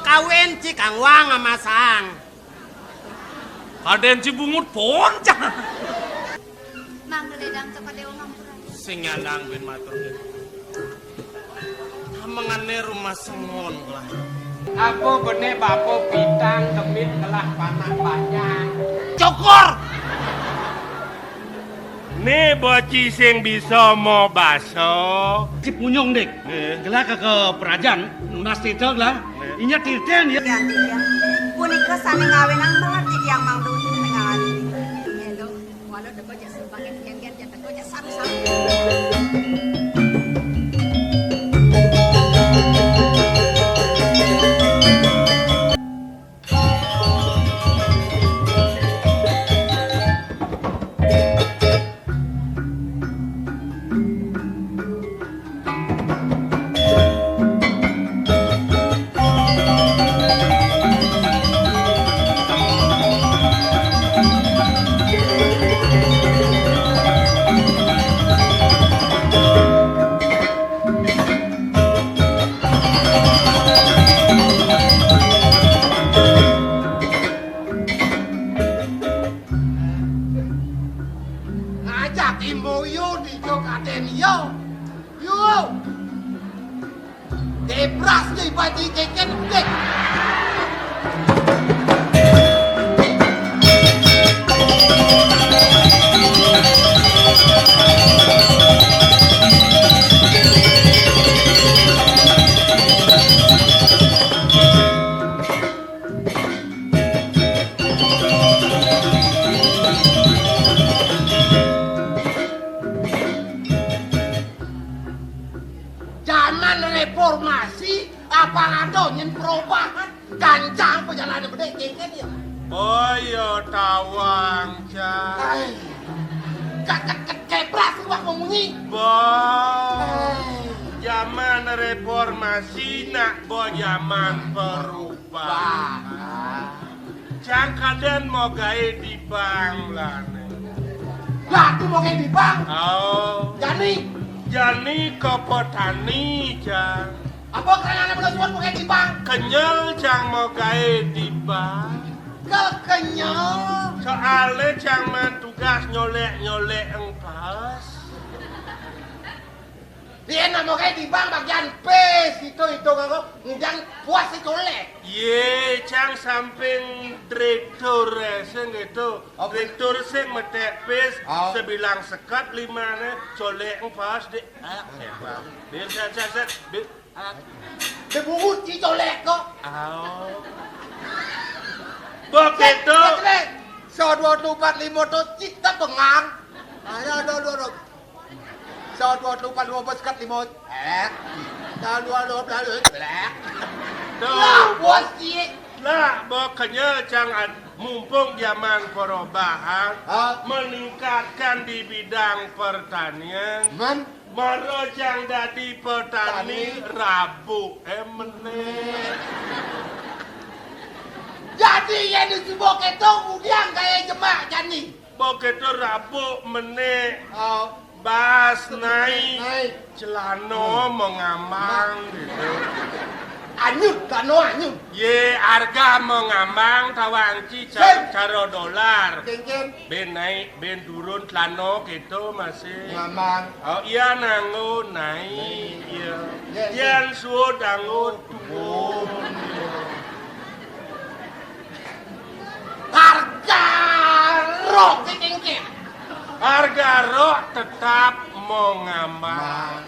kawin cikang wang amasang. Kaden Cibungut poncang. Mangga ledang kepada ngampura. Sing nyandang ben matur. Mengane rumah sengon lah. Aku bener bapo bintang demit kelah panak banyak. Cokor. Nih boci sing bisa mau baso. Si punyong dek, gelah ke perajaan, nas titog lah. Inya tirten ya. Ya, ya. Punika sane ngawin ang melarti yang mang dun ngawin. Hello, walau dego ja sebagai gen-gen ja dego ja sam-sam. Ngajak imboyo di Jokaten yo. Yo. Debras di badi keken dek. Zaman reformasi apa adonyen perubahan gancang perjalanan bedek keken ya. Boyo tawang ca. Kebras wah ngomongi. Zaman reformasi nak bo zaman perubahan. Jangkadan mau gawe di bang lah. Lah tu mau kayak di bang. Oh. Jani ke petani jang. Apa kerana belum suat mau kayak di bang? Kenyal jang mau gawe di bang. Kekenyal. Soalnya jang tugas nyolek engpas. Dia nak mau kayak di bang bagian P itu kalau ngejang puas itu lek. Ye, jang samping direktur sing itu. Direktur sing metek pes sebilang sekat limane colek engpas de. Biar saya Debungut ci colek kok. Begitu. So 24 tu cita pengang. Ada. So 24 sekat limot. Tahun 20 black. Lah puas ci. Lah, makanya jangan mumpung zaman perubahan meningkatkan di bidang pertanian. Maro jang dadi petani rabu meneh. Jadi yang disebut itu udiang kayak jemak jani. Begitu rabu meneh. Bas naik celano mengamang gitu. Anyut, kano anyut. Ye harga mengamang tawangci caro dolar. Ben naik, ben turun celano gitu masih. Ngamang. Oh iya nangun naik. Iya. Yang suud nangun turun. Harga rok kengkeng. Harga rok tetap mau ngambang.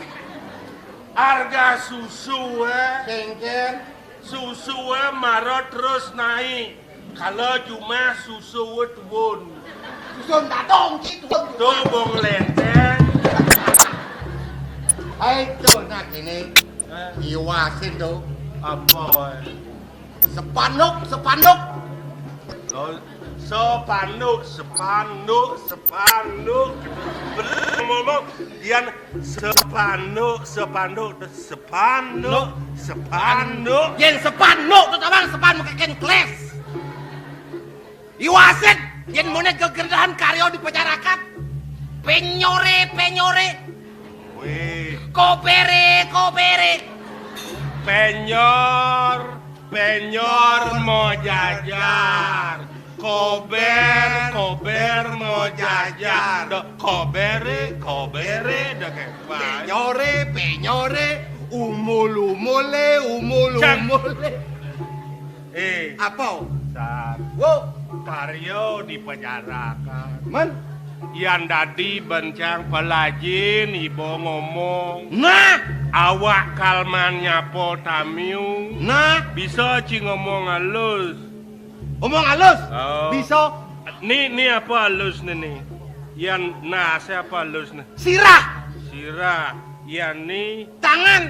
Harga susu kengkeng. Susu marot terus naik. Kalau cuma susu turun. Susun datong gitu. Tuh bong lenteng. Hai tuh nak ini. Iwasin tuh. Apa? Sepanduk. Sepanduk. Ngomong Dian sepanduk. Yen sepanduk tuh abang sepan keken kles. Iwasin yen mone kegerdahan karyo di pejarakat. Penyore. Wih. Kopere. Penyor. penyor mau jajar. Kober mau jajar. Kobere dah kayak Penyore, umul. Apa? Sar, Wo, Karyo dipenjarakan. man. Yang tadi bencang pelajin ibu ngomong. Nah, Awak kalman nyapo tamiu. nah, Bisa ci ngomong halus. omong halus. Oh. Bisa Nih apa halus nih? Yang siapa halus nih? sirah, Sirah. Yang nih tangan,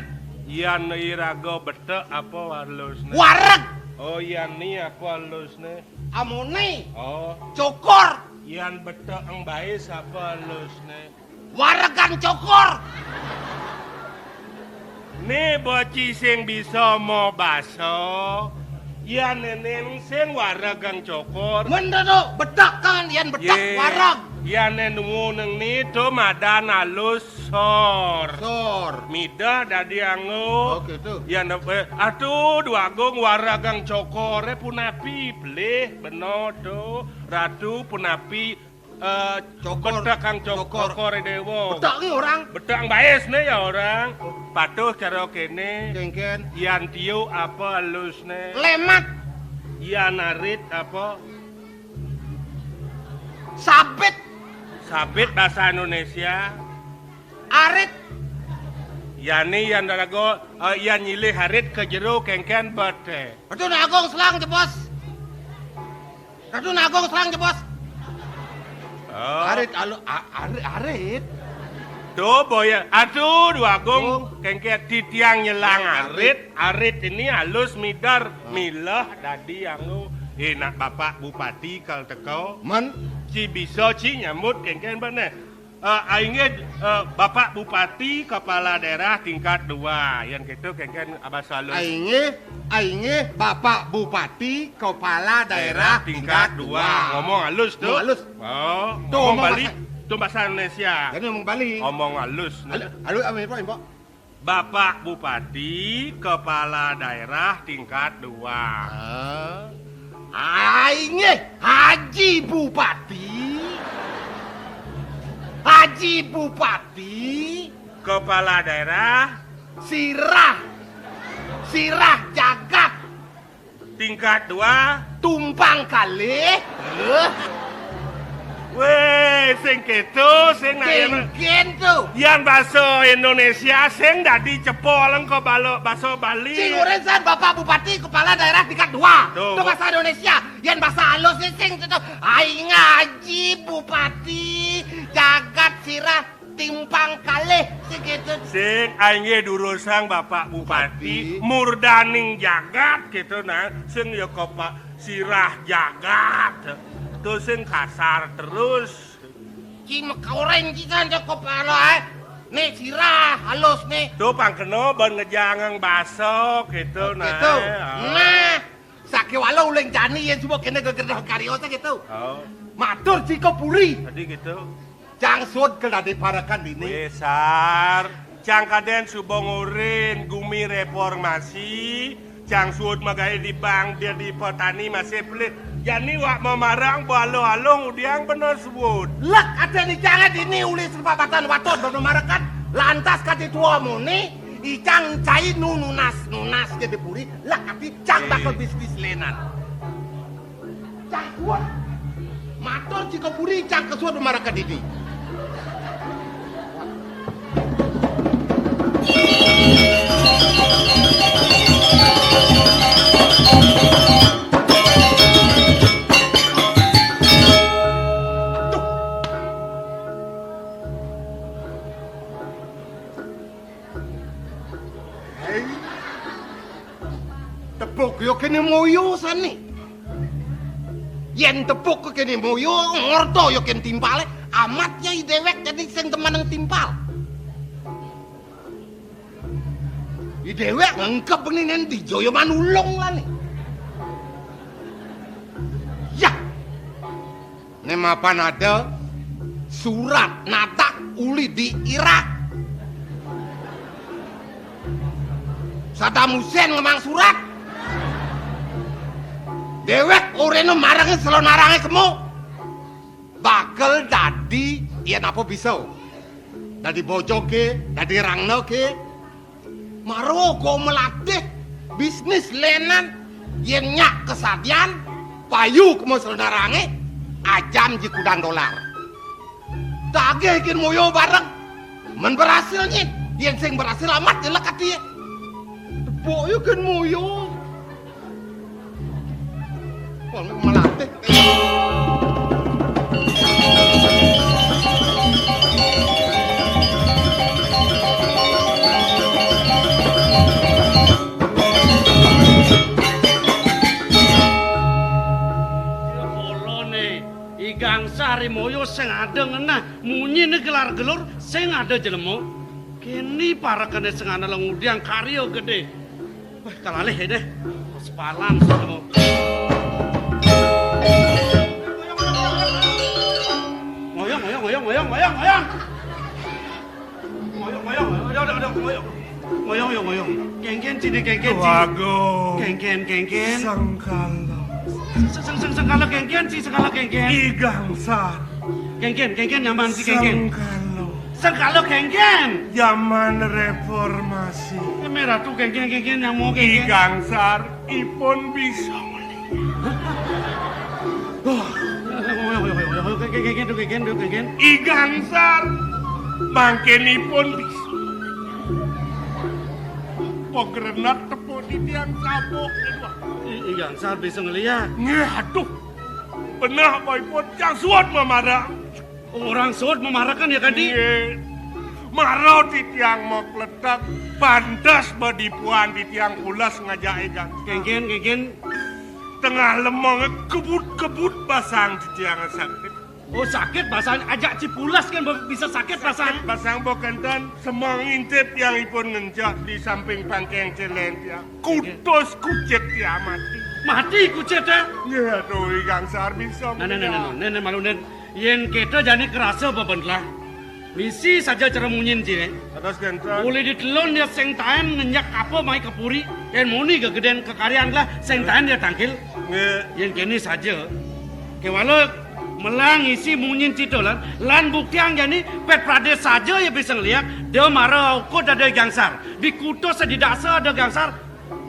yang irago betek apa halus nih? wareg, Oh yang nih apa halus nih? amone, Oh cokor, yang betek ang baik apa halus nih? waregan cokor. Nih boci sing bisa mau baso. Ya neneng sing waragang cokor. Mendodo bedak kan, yan bedak wareg. Ya nenungu neng ni to madan halus sor. Sor. Mida dadi ango. Oke tuh. Ya atuh dua gong waragang cokore punapi bleh beno do. Ratu punapi Cokor. bedak kang cokor dewo. Bedak ni orang. Bedang baes nih ya orang. Patuh karo kene. Jengken. Yan tiu apa halus nih? Lemat. Yan narit apa? Sabit. Sabit bahasa Indonesia. Arit. Yani yan dalago yan nyilih harit ke jero kengken bate. Aduh nagong selang jebos. Aduh nagong selang jebos. Oh. Arit arit. Tuh boya. Aduh dua gong kengken titiang nyelang arit. Arit ini halus midar milah dadi angu. Enak Bapak Bupati kal teko. Man. Ci bisa ci nyambut kengken bane. Aingnya Bapak Bupati Kepala Daerah tingkat 2. Yang gitu kengken abas halus. Aingnya Bapak Bupati Kepala Daerah tingkat 2. Ngomong halus tuh. Ngomong halus. Oh, Tuh, ngomong ngomong Bali. Tuh bahasa Indonesia. Jadi ngomong Bali. Ngomong halus. Halo, apa ya, Pak? Bapak Bupati Kepala Daerah tingkat 2. Aingnya Haji Bupati Kepala Daerah Sirah Jagat tingkat 2. tumpang kalih Weh, sing gitu, sing Jengken tuh. yang bahasa Indonesia sing dadi cepol engko bahasa Bali. Sing urusan Bapak Bupati Kepala Daerah tingkat 2. Tuh. Itu bahasa Indonesia. Yang bahasa halus sing itu. Aing Haji Bupati Jagat Sirah timpang kalih sing gitu. Sing aing durusang Bapak Bupati murdaning jagat gitu nah. Sing ya Pak Sirah Jagat. Tuh sing kasar terus. Ki makoreng kita aja kepala nih sirah halus nih. Tuh pangkeno ban ngejangang baso gitu nah. Gitu. Oh. Nah, sakit walau uleng jani yang semua kena gegedeh karyosa gitu. Oh, Matur jika puri. tadi gitu. Jangsud kena diparakan ini. Besar, cangkaden subongurin gumi reformasi, cangsud magay di bank dia di petani masih pelit. Yani wak memarang balo-along udiang bener sebut. Lek ada di jangan ini ulis sepapatan watot bernomarakan. Lantas kati tua muni, icang cai nunas jadi puri. Lek kati cang bakal bisnis lenan. Cang kuat. Matur jika puri cang kesuat bernomarakan ini. Tepuk yo kene moyo sani. Yen tepuk ke kene moyo ngorto yo kene timpale amatnya i dewek jadi sing teman yang timpal. I dewek ngengkep ini nanti joyo manulung lah nih. Ya. Nemapan ada surat natak uli di Irak. Saddam Hussein ngemang surat. Dewek urene marange selonarange kemu. Bakal dadi yen apa bisa. Dadi bojo ke, dadi rangno ke. Maro go melatih bisnis lenan yen nyak kesadian payu kemu selonarange ajam ji kudang dolar. Dagih kin moyo bareng. Men berhasil nyit, yen sing berhasil amat jelek ati. Boyo kin moyo. Wong melatih. Gangsari moyo sing ada ngenah munyi ne gelar gelur sing ada jelemo kini para kene sing ana lengudiang karyo gede wah kalalih deh sepalan selemo moyong kengken cini kengken Wago kengken Sengkalo Sengkalo kengken si sengkalo kengken Igangsar kengken nyaman si kengken Sengkalo kengken Zaman reformasi merah tuh kengken yang mau kengken Igangsar ipun bisa kengken Igangsar mangkenipun bisa pogrenat tepuk di tiang sabuk Igangsar bisa ngeliat aduh benar boypun yang suat memarah orang suat memarahkan ya kadi marau di tiang mau letak pandas bedipuan di tiang pulas ngajak ikan kengken tengah lemong kebut basang di tiang sakit oh sakit basang ajak cipulas kan bisa sakit basang basang bokantan semang intip yang ipun ngenjak di samping pangkeng celen tiang kutus kucet tiang mati kucet ya aduh Igangsar bisa nenek malu nen yen kita jani kerasa bebenlah misi saja cara munyin sih terus gantan boleh ditelon dia seng tahan ngenyak apa mai kepuri yen muni kegedean kekarian lah seng tahan dia tangkil yen kini saja kewalo melang isi munyin cito lan bukti yang jani pet prades saja ya bisa ngeliat dia marah kok ada Gangsar di kuto sedidaksa ada Gangsar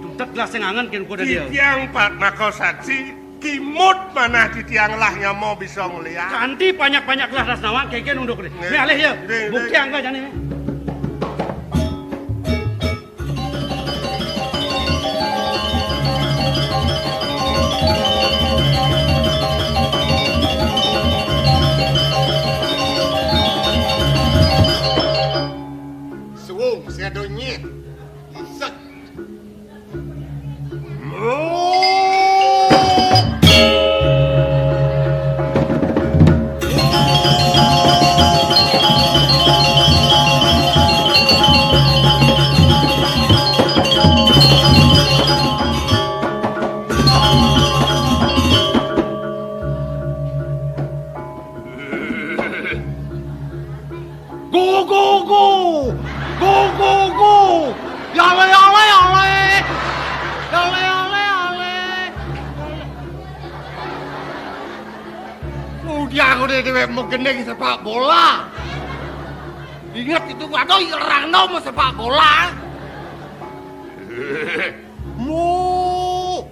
tutet lah seng angan ken kok ada dia tiang pat nakau saksi kimut mana di tiang lahnya mau bisa ngeliat kanti banyak-banyak lah rasnawa keken unduk deh ini alih ya bukti yang enggak jani Saya donyet. Isak. Go! Yale! Udah aku deh mau gendeng sepak bola. Ingat itu waduh Rangno mau sepak bola. Mu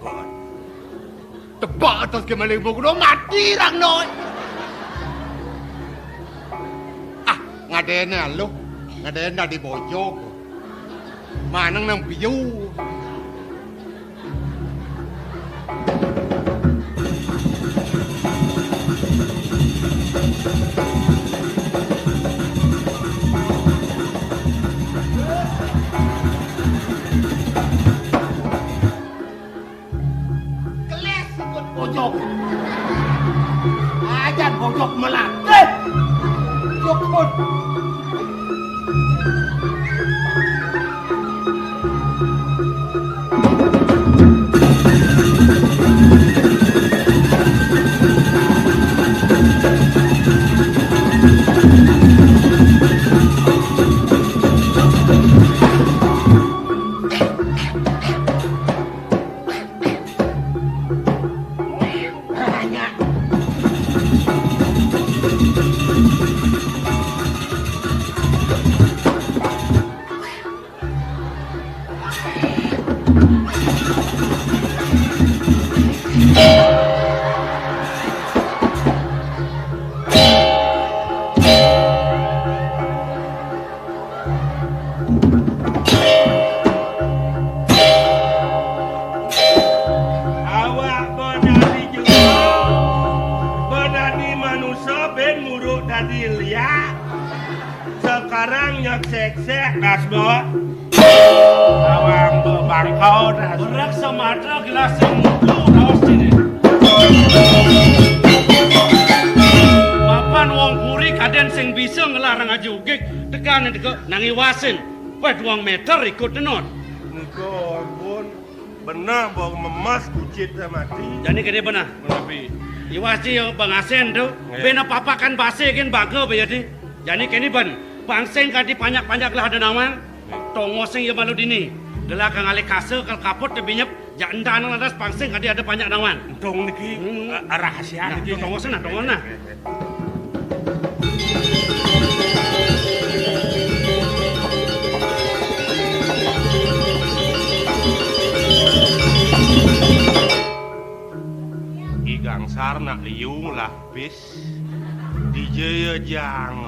tebak atas kemaling buku mati Rangno. Ngadena lo. Ngadena di bojok. Manang nang piyu. Keles ikut bojok. Ajan bojok melatih. Jokut. Sekarang nyek-sek das bo. Awang bangkau das. Berak Sumatera gelas yang blue raos ini. Papan wong puri kaden sing bisa ngelarang aja ugik tekan deke nangiwasin. Pet 2 meter ikut denot. Niko ampun. Benar bawa memas kucit mati. Jadi kene benar. Tapi Iwas ji Bang Asen tu. Bena papakan base kan baga bayadi. Jadi kene ban. Bang Seng kadi panjak-panjak lah ada nama. Tongo sing ya malu dini. Gelah kang ale kase kal kapot te binyep. Jak endan landas Bang Seng kadi ada banyak nawan. tong niki rahasia niki. Tongo sana, tongo na. Igang sar nak liung lah pis. Dijaya jang.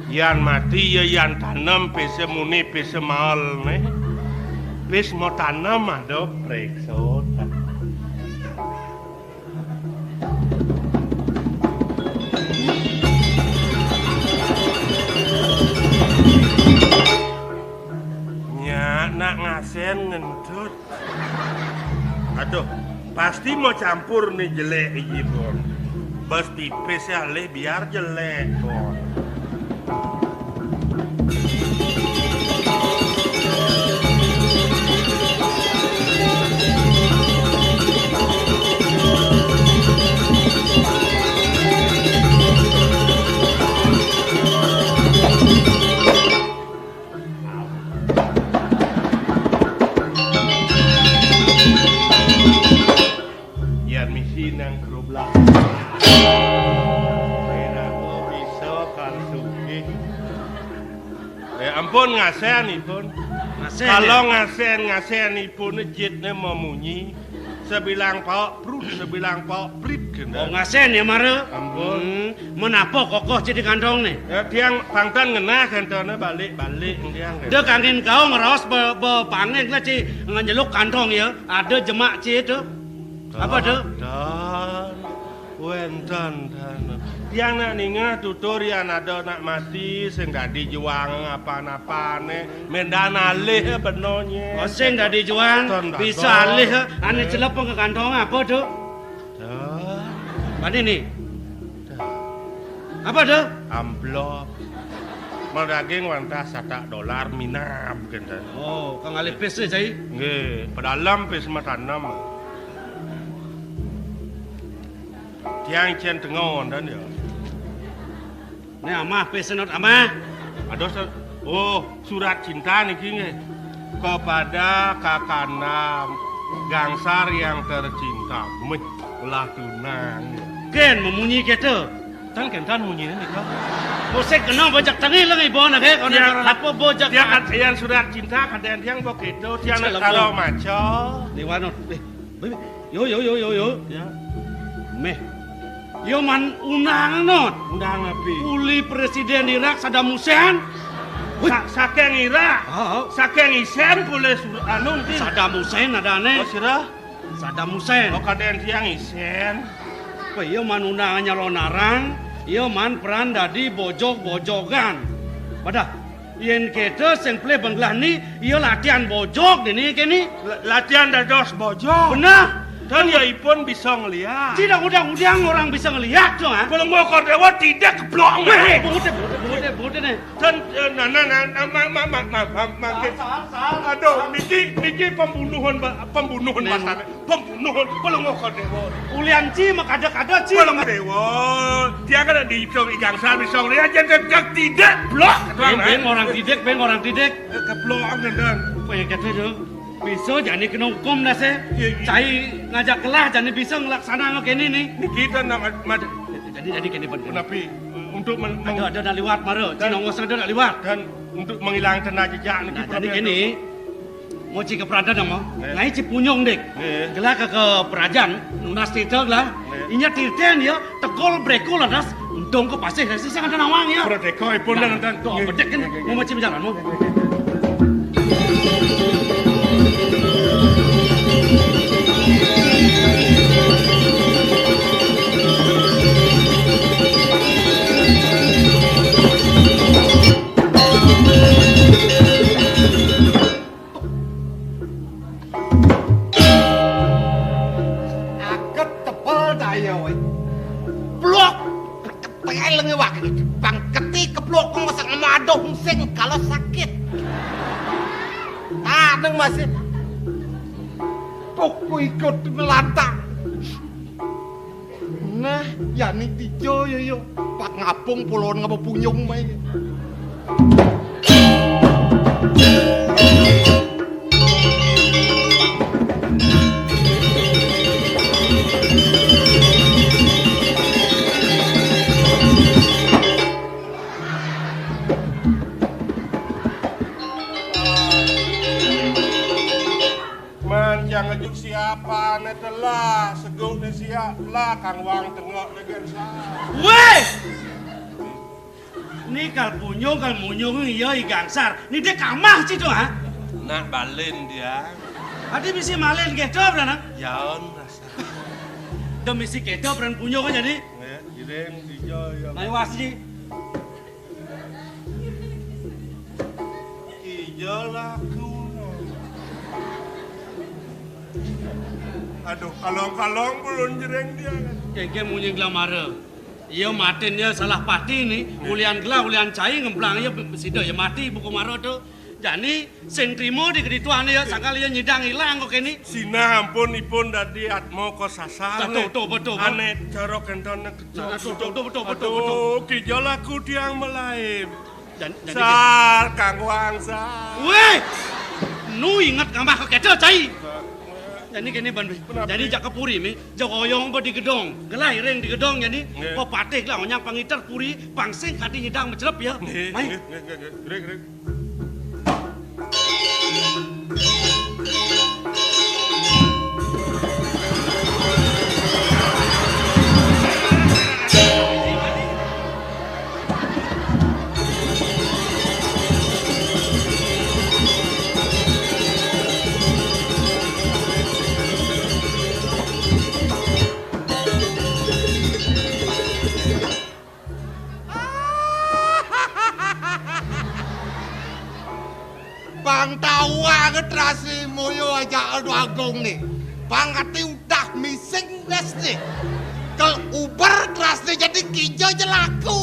Yan mati ya yan tanam pese muni pese mal ne. Pes mau tanam ada preksot. Nya nak ngasen ngentut. Aduh, pasti mau campur nih jelek iki, Bon. Bas tipis ya le biar jelek, Bon. Yan misi nang keroblah. Beda bisa kan suki. Ampun ngasen ipun. Kalau ngasen ipun jitnya memunyi. Sebilang pak prut, sebilang pak prit kena. Oh ngasen ya mare. Ampun. Menapa kokoh jadi kantong nih? Tiang pangtan ngena kantongnya balik tiang. Dia kangen kau ngeraos pangen lah ci ngenyeluk kantong ya. Ada jemak ci itu. Apa tu? Dan wenten tiang nak ninga tutur yang ada nak mati sing gak dijuang apa-apa ne mendana leh benonya. Oh sing dah dijuang bisa alih ane celepong ke kantong apa tu? Mana ni? Apa tu? Amplop. Madaging wantah $1 minap kena. Oh, kang alih pes saya. Nggih, pedalam pes matanam. Tiang cen tengon dan ya. Ni amah pes not amah. Ada surat cinta niki nggih kepada kakana gangsar yang tercinta. Meh ulah tunang. Ken memunyi kita. Tan kentan munyi nih kau. Bosek kena bojak tangi lagi bawa nak kau nak apa bojak? Yang surat cinta kadang tiang begitu tiang kalau maco. Di wanot. Yo. Ya. Meh. Yo man unang not. Undang api. Uli Presiden Irak Saddam Hussein. Saking Irak. Saking Isen boleh anu ti. Saddam Hussein ada ne. Oh sirah. Saddam Hussein. Oh kadang tiang Isen. Apa yo man unang nyalonarang. Yo man peran dadi bojog-bojogan. Pada yen kita sing play banglah ni yo latihan bojog ni kini. Latihan dados bojog. Benar. Dan ya ipun bisa ngelihat. Tidak udang-udang orang bisa ngelihat dong. Kalau mau kordewa tidak keblok. Bude nih. Dan aduh niki pembunuhan masane. Pembunuhan kalau mau kordewa. Ulian ci mak ada ci. Kalau kordewa dia kan di igang sar bisa ngelihat jadi tidak blok. Ben orang tidak. Keblok dan. Apa yang kata tu? Bisa jadi kena hukum dah se. Cai ngajak kelah jadi bisa ngelaksana kini ni. Ni kita nak Jadi kini benar. tapi untuk ada nak liwat mara. Cina ngos ada nak liwat. dan untuk menghilangkan jejak ni. Jadi kini mau cik ke peradan mau. Ngai cik punyong dek. Gelah ke perajan nunas titel lah. Inya tirten ya tegol brekul adas. Untung ke pasir saya sangat nawang ya. Prodeko ipun dan Tuh bedek kan mau macam jalan mau. bising kalau sakit. Kadang masih pokok ikut melantang. Nah, ya nih tijo yo pak ngapung pulon ngapa punyung mai. Jangan ngejuk siapa telah seguk ni siap lah Kang Wang tengok dengan saya. Weh! Ni kal munyung iya igangsar. Ni dia kamah citu ha? Nak balen dia. Adi misi malen gitu berana? Yaon rasa. Dah misi gitu beran punyung kan jadi? Nggak, jireng dijo yang. Nai wasji. Ijo laku. Aduh, kalong-kalong belum jereng dia kan. Keke munyung gelamara. Ia matin dia salah pati ni. Ulian gelah, ulian cai ngemplang ia sido ya mati buku maro tu. Jadi sentrimo di kedituan dia sangkal ia nyidang hilang kok ini. Sina ampun ipun dadi atmo ko sasar. Betul. Ane cara kenton Betul. Aduh, kijo laku tiang melaim. Jadi Sar, Kang Wang sar. weh! Nu ingat kamah ke kedo cai. Jadi kini bandu. Jadi jak kepuri mi, jak oyong di gedong. Gelai reng di gedong jadi po patek lah onyang pangitar puri, pangsing hati nyidang mencelep ya. Mai. Rek. Bang tawa ngetrasi moyo aja adu agung nih. Bang kati udah missing des nih. Kalau uber keras nih jadi kijo aja laku.